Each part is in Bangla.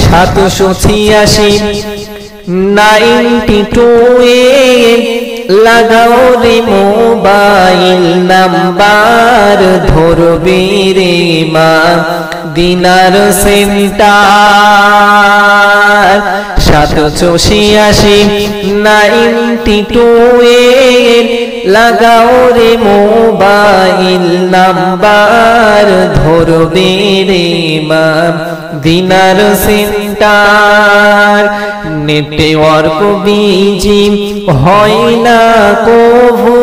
786 লাগাও রে মোবাইল নাম্বার ধরবে রে মা দিনার সেন্টার 786 লাগাও রে মোবাইল নাম্বার ধরবে রে মা দিনার সেন্টার নেটওয়ার্ক বিজি হয় না কভু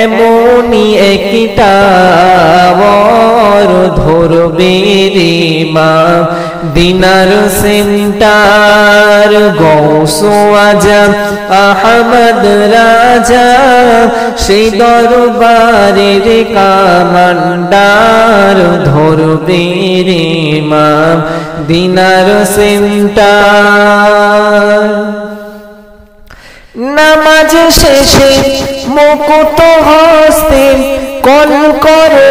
এমনই একটা ধরবে রে মা দিনার সেন্টার গৌসো আজম আহমদ রাজা সেই দরবারের কামান্ডার ধরবে রে মা দিনার সেন্টার নামাজ শেষে মুকুট হস্তে কল করো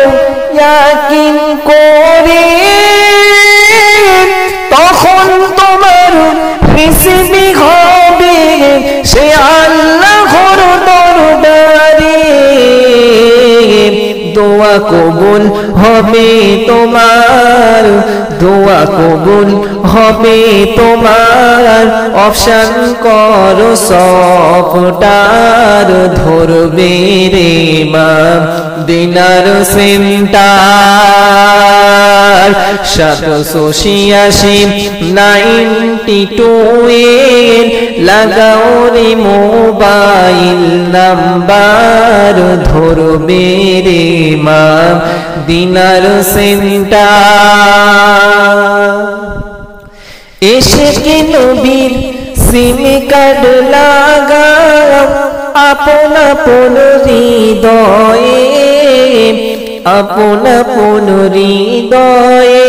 ইয়াকিন করে তখন তোমার রিসিভি হবে সে আল্লাহর দরবারে দোয়া কবুল হবে তোমার দোয়া কবুল হবে তোমার অপশন করো সফটার ধরবে রে মা দিনার সেন্টার 786 লাগাও রে মোবাইল নাম্বার ধরবে রে মা দিনার সেন্টার এশকে নবীর সিম কার্ড লাগাও আপন আপন হৃদয়ে আপন আপন হৃদয়ে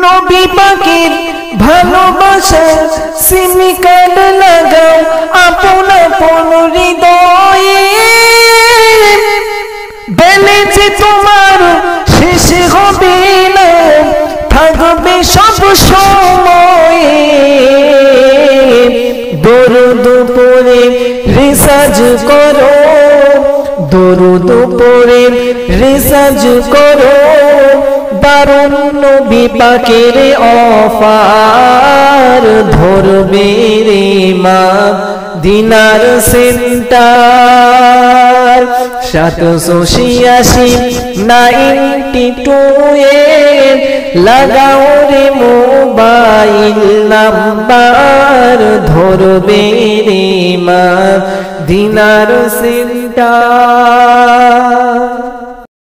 নবী পাকের ভালোবাসার সিম কার্ড লাগাও আপন আপন হৃদয়ে বেলেছে তোমার শেষ হবে না থাকবে সব সময়ে দরুদ পড়ে রিসার্চ করো দরুদ পড়ে রিসার্চ করো দারুন নবী পাকের অফার ধরবে রে মা দিনার সেন্টার 786 লাগাও রে মোবাইল নাম্বার ধরবে রে মা দিনার সেন্টার।